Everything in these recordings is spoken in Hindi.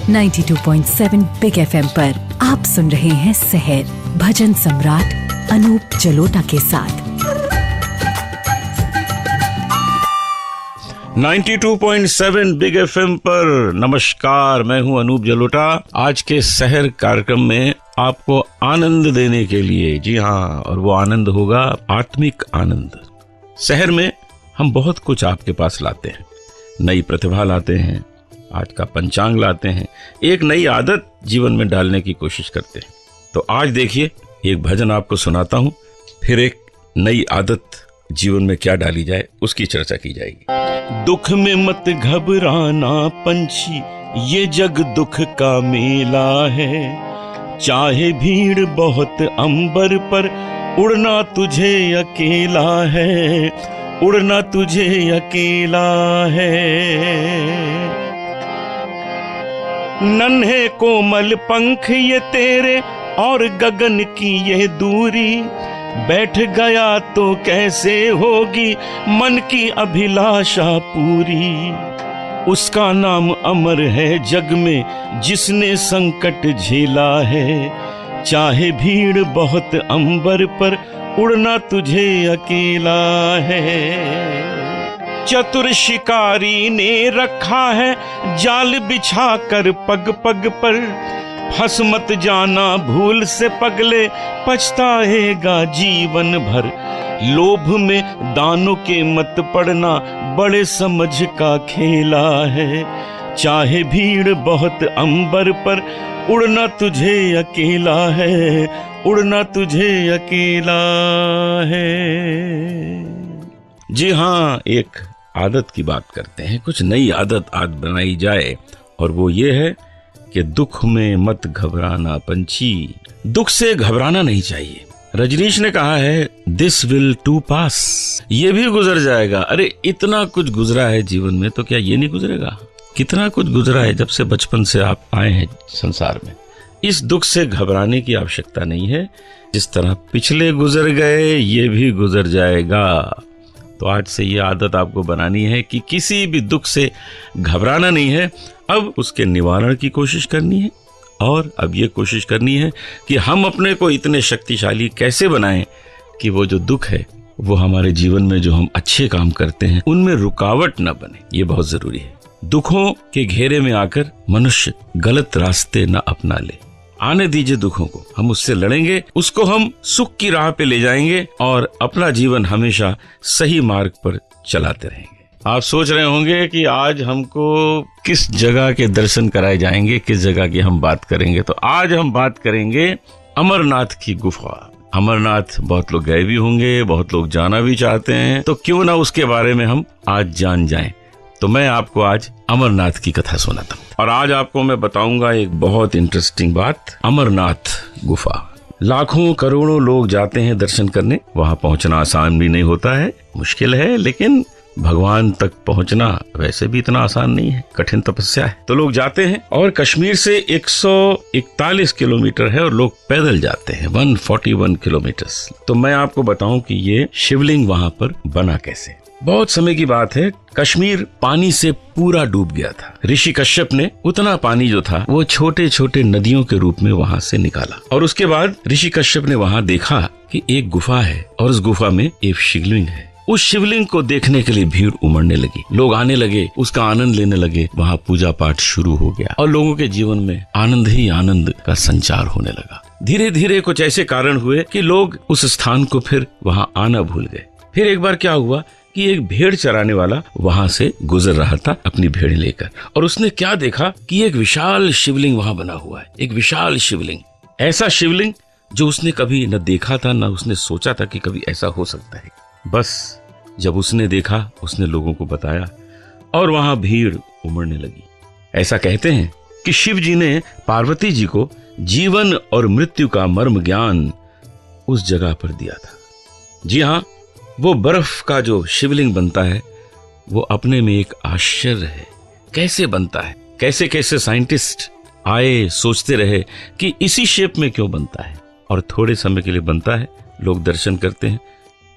92.7 बिग FM पर आप सुन रहे हैं सहर भजन सम्राट अनूप जलोटा के साथ। 92.7 बिग FM पर नमस्कार, मैं हूं अनूप जलोटा। आज के सहर कार्यक्रम में आपको आनंद देने के लिए, जी हाँ, और वो आनंद होगा आत्मिक आनंद। सहर में हम बहुत कुछ आपके पास लाते हैं, नई प्रतिभा लाते हैं, आज का पंचांग लाते हैं, एक नई आदत जीवन में डालने की कोशिश करते हैं। तो आज देखिए, एक भजन आपको सुनाता हूं, फिर एक नई आदत जीवन में क्या डाली जाए उसकी चर्चा की जाएगी। दुख में मत घबराना पंछी, ये जग दुख का मेला है। चाहे भीड़ बहुत अंबर पर, उड़ना तुझे अकेला है, उड़ना तुझे अकेला है। नन्हे कोमल पंख ये तेरे और गगन की ये दूरी, बैठ गया तो कैसे होगी मन की अभिलाषा पूरी। उसका नाम अमर है जग में जिसने संकट झेला है। चाहे भीड़ बहुत अंबर पर, उड़ना तुझे अकेला है। चतुर शिकारी ने रखा है जाल बिछा कर पग पग पर, फंस मत जाना भूल से पगले, पछताएगा जीवन भर। लोभ में दानों के मत पड़ना, बड़े समझ का खेला है। चाहे भीड़ बहुत अंबर पर, उड़ना तुझे अकेला है, उड़ना तुझे अकेला है। जी हाँ, एक आदत की बात करते हैं, कुछ नई आदत आज बनाई जाए, और वो ये है कि दुख में मत घबराना पंछी। दुख से घबराना नहीं चाहिए। रजनीश ने कहा है, दिस विल टू पास, ये भी गुजर जाएगा। अरे इतना कुछ गुजरा है जीवन में, तो क्या ये नहीं गुजरेगा? कितना कुछ गुजरा है जब से बचपन से आप आए हैं संसार में। इस दुख से घबराने की आवश्यकता नहीं है। जिस तरह पिछले गुजर गए, ये भी गुजर जाएगा। तो आज से ये आदत आपको बनानी है कि किसी भी दुख से घबराना नहीं है, अब उसके निवारण की कोशिश करनी है। और अब ये कोशिश करनी है कि हम अपने को इतने शक्तिशाली कैसे बनाएं कि वो जो दुख है वो हमारे जीवन में जो हम अच्छे काम करते हैं उनमें रुकावट न बने। ये बहुत जरूरी है। दुखों के घेरे में आकर मनुष्य गलत रास्ते न अपना ले। आने दीजिए दुखों को, हम उससे लड़ेंगे, उसको हम सुख की राह पे ले जाएंगे और अपना जीवन हमेशा सही मार्ग पर चलाते रहेंगे। आप सोच रहे होंगे कि आज हमको किस जगह के दर्शन कराए जाएंगे, किस जगह की हम बात करेंगे। तो आज हम बात करेंगे अमरनाथ की गुफा। अमरनाथ बहुत लोग गए भी होंगे, बहुत लोग जाना भी चाहते हैं, तो क्यों ना उसके बारे में हम आज जान जाएं। तो मैं आपको आज अमरनाथ की कथा सुनाता हूँ, और आज आपको मैं बताऊंगा एक बहुत इंटरेस्टिंग बात। अमरनाथ गुफा, लाखों करोड़ों लोग जाते हैं दर्शन करने। वहां पहुंचना आसान भी नहीं होता है, मुश्किल है, लेकिन भगवान तक पहुंचना वैसे भी इतना आसान नहीं है, कठिन तपस्या है। तो लोग जाते हैं, और कश्मीर से 141 किलोमीटर है और लोग पैदल जाते हैं 141 किलोमीटर। तो मैं आपको बताऊं कि ये शिवलिंग वहां पर बना कैसे। बहुत समय की बात है, कश्मीर पानी से पूरा डूब गया था। ऋषि कश्यप ने उतना पानी जो था वो छोटे छोटे नदियों के रूप में वहां से निकाला, और उसके बाद ऋषि कश्यप ने वहां देखा कि एक गुफा है और उस गुफा में एक शिवलिंग है। उस शिवलिंग को देखने के लिए भीड़ उमड़ने लगी, लोग आने लगे, उसका आनंद लेने लगे। वहां पूजा पाठ शुरू हो गया और लोगों के जीवन में आनंद ही आनंद का संचार होने लगा। धीरे धीरे कुछ ऐसे कारण हुए कि लोग उस स्थान को फिर वहां आना भूल गए। फिर एक बार क्या हुआ कि एक भेड़ चराने वाला वहां से गुजर रहा था अपनी भेड़ लेकर, और उसने क्या देखा कि एक विशाल शिवलिंग वहां बना हुआ है। एक विशाल शिवलिंग, ऐसा शिवलिंग जो उसने कभी न देखा था, न उसने सोचा था कि कभी ऐसा हो सकता है। बस जब उसने देखा, उसने लोगों को बताया और वहां भीड़ उमड़ने लगी। ऐसा कहते हैं कि शिव जी ने पार्वती जी को जीवन और मृत्यु का मर्म ज्ञान उस जगह पर दिया था। जी हाँ, वो बर्फ का जो शिवलिंग बनता है वो अपने में एक आश्चर्य है। कैसे बनता है, कैसे कैसे साइंटिस्ट आए, सोचते रहे कि इसी शेप में क्यों बनता है, और थोड़े समय के लिए बनता है, लोग दर्शन करते हैं,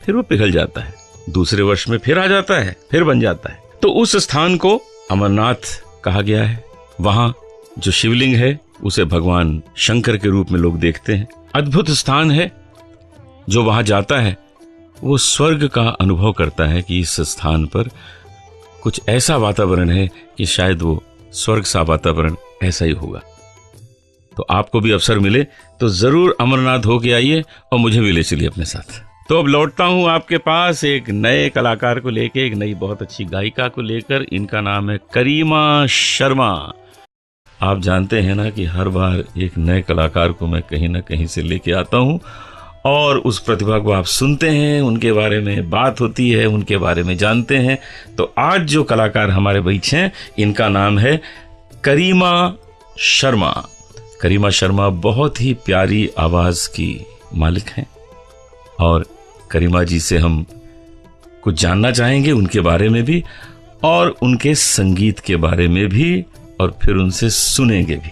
फिर वो पिघल जाता है, दूसरे वर्ष में फिर आ जाता है, फिर बन जाता है। तो उस स्थान को अमरनाथ कहा गया है। वहां जो शिवलिंग है उसे भगवान शंकर के रूप में लोग देखते हैं। अद्भुत स्थान है, जो वहां जाता है वो स्वर्ग का अनुभव करता है कि इस स्थान पर कुछ ऐसा वातावरण है कि शायद वो स्वर्ग सा वातावरण ऐसा ही होगा। तो आपको भी अवसर मिले तो जरूर अमरनाथ होके आइए और मुझे भी ले चलिए अपने साथ। तो अब लौटता हूं आपके पास एक नए कलाकार को लेकर, एक नई बहुत अच्छी गायिका को लेकर। इनका नाम है करीमा शर्मा। आप जानते हैं ना कि हर बार एक नए कलाकार को मैं कहीं ना कहीं से लेके आता हूं और उस प्रतिभा को आप सुनते हैं, उनके बारे में बात होती है, उनके बारे में जानते हैं। तो आज जो कलाकार हमारे बीच हैं, इनका नाम है करीमा शर्मा। करीमा शर्मा बहुत ही प्यारी आवाज की मालिक हैं और करीमा जी से हम कुछ जानना चाहेंगे, उनके बारे में भी और उनके संगीत के बारे में भी, और फिर उनसे सुनेंगे भी।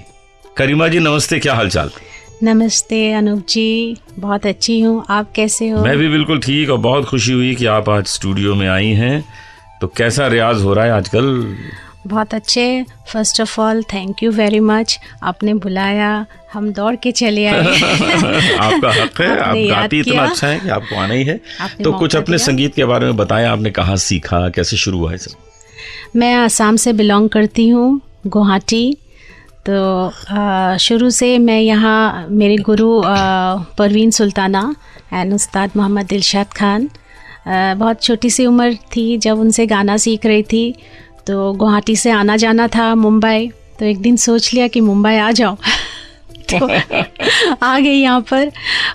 करीमा जी नमस्ते, क्या हालचाल? नमस्ते अनूप जी, बहुत अच्छी हूँ, आप कैसे हो? मैं भी बिल्कुल ठीक, और बहुत खुशी हुई कि आप आज स्टूडियो में आई हैं। तो कैसा रियाज हो रहा है आजकल? बहुत अच्छे। First of all thank you very much, आपने बुलाया, हम दौड़ के चले आए। आपका हक है, आप गाती इतना अच्छा है कि आपको आना ही है। तो कुछ अपने संगीत के बारे में बताएं, आपने कहाँ सीखा, कैसे शुरू हुआ है सब? मैं आसाम से बिलोंग करती हूँ, गुवाहाटी। तो शुरू से मैं यहाँ, मेरे गुरु परवीन सुल्ताना एंड उस्ताद मोहम्मद दिलशाद खान, बहुत छोटी सी उम्र थी जब उनसे गाना सीख रही थी। तो गुवाहाटी से आना जाना था मुंबई, तो एक दिन सोच लिया कि मुंबई आ जाओ। तो आ गई यहाँ पर,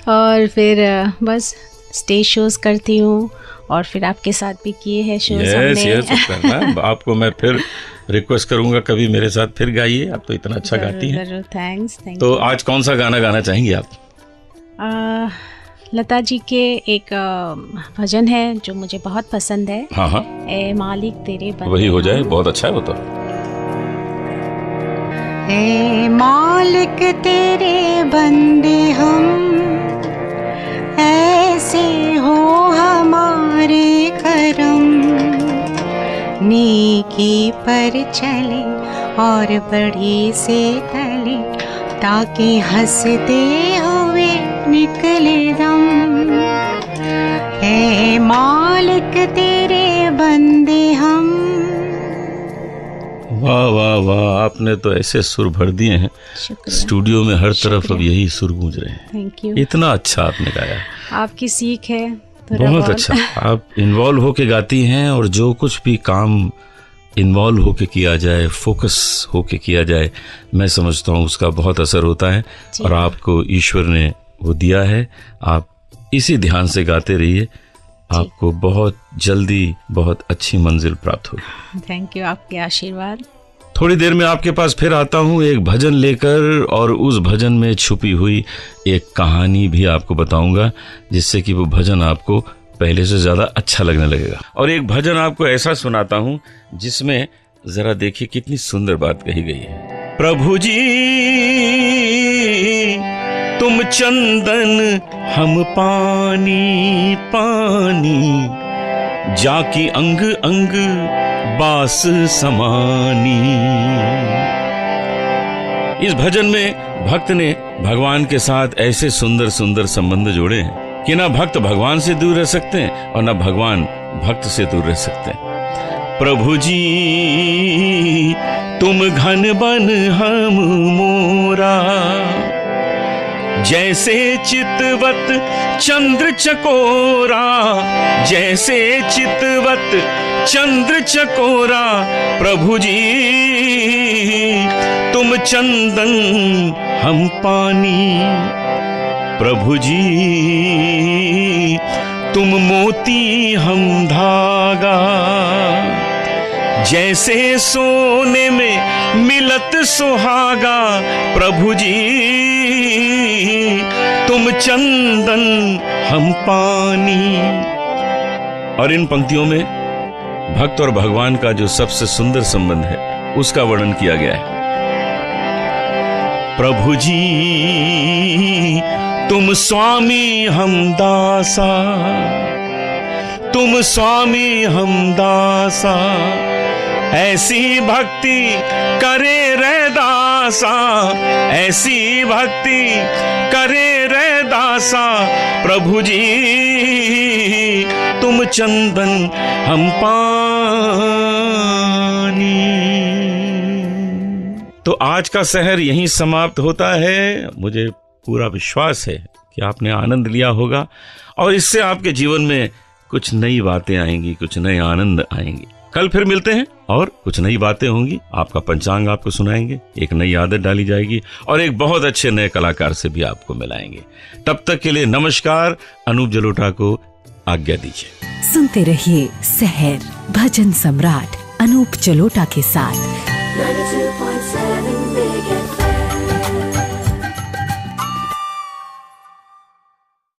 और फिर बस स्टेज शोज़ करती हूँ, और फिर आपके साथ भी किए हैं शोज़ हमने। आपको मैं फिर रिक्वेस्ट करूंगा कभी मेरे साथ फिर गाइए, आप तो इतना अच्छा गाती हैं। जरूर, थैंक्स। तो आज कौन सा गाना गाना चाहेंगी आप? लता जी के एक भजन है जो मुझे बहुत पसंद है। हाँ हाँ, ए मालिक तेरे बंदे, वही हो जाए, बहुत अच्छा है वो तो। ए मालिक तेरे बंदे हम, ऐसे हो हमारे करम, नेकी पर चले और बड़ी से तले, ताकि हंसते हुए निकले दम। हे मालिक तेरे बंदे हम। वाह वाह वाह, आपने तो ऐसे सुर भर दिए हैं, स्टूडियो में हर तरफ अब यही सुर गूंज रहे हैं। थैंक यू, इतना अच्छा आपने गाया, आपकी सीख है। बहुत अच्छा। आप इन्वॉल्व होके गाती हैं, और जो कुछ भी काम इन्वॉल्व होके किया जाए, फोकस होके किया जाए, मैं समझता हूँ उसका बहुत असर होता है। और आपको ईश्वर ने वो दिया है, आप इसी ध्यान से गाते रहिए, आपको बहुत जल्दी बहुत अच्छी मंजिल प्राप्त होगी। थैंक यू, आपके आशीर्वाद। थोड़ी देर में आपके पास फिर आता हूँ एक भजन लेकर, और उस भजन में छुपी हुई एक कहानी भी आपको बताऊंगा, जिससे कि वो भजन आपको पहले से ज्यादा अच्छा लगने लगेगा। और एक भजन आपको ऐसा सुनाता हूँ जिसमें जरा देखिए कितनी सुंदर बात कही गई है। प्रभु जी तुम चंदन हम पानी पानी, जाकी अंग अंग बास समानी। इस भजन में भक्त ने भगवान के साथ ऐसे सुंदर सुंदर संबंध जोड़े हैं कि ना भक्त भगवान से दूर रह सकते हैं और ना भगवान भक्त से दूर रह सकते हैं। प्रभु जी तुम घन बन हम मोरा, जैसे चितवत चंद्र चकोरा, जैसे चितवत चंद्र चकोरा। प्रभु जी तुम चंदन हम पानी, प्रभु जी तुम मोती हम धागा, जैसे सोने में मिलत सुहागा। प्रभु जी तुम चंदन हम पानी। और इन पंक्तियों में भक्त और भगवान का जो सबसे सुंदर संबंध है उसका वर्णन किया गया है। प्रभु जी तुम स्वामी हम दासा, तुम स्वामी हम दासा, ऐसी भक्ति करे रहदासा। दासा, ऐसी भक्ति करे रे दासा। प्रभु जी तुम चंदन हम पानी। तो आज का सहर यहीं समाप्त होता है। मुझे पूरा विश्वास है कि आपने आनंद लिया होगा और इससे आपके जीवन में कुछ नई बातें आएंगी, कुछ नए आनंद आएंगे। कल फिर मिलते हैं और कुछ नई बातें होंगी। आपका पंचांग आपको सुनाएंगे, एक नई आदत डाली जाएगी और एक बहुत अच्छे नए कलाकार से भी आपको मिलाएंगे। तब तक के लिए नमस्कार। अनूप जलोटा को आज्ञा दीजिए। सुनते रहिए सहर भजन सम्राट अनूप जलोटा के साथ।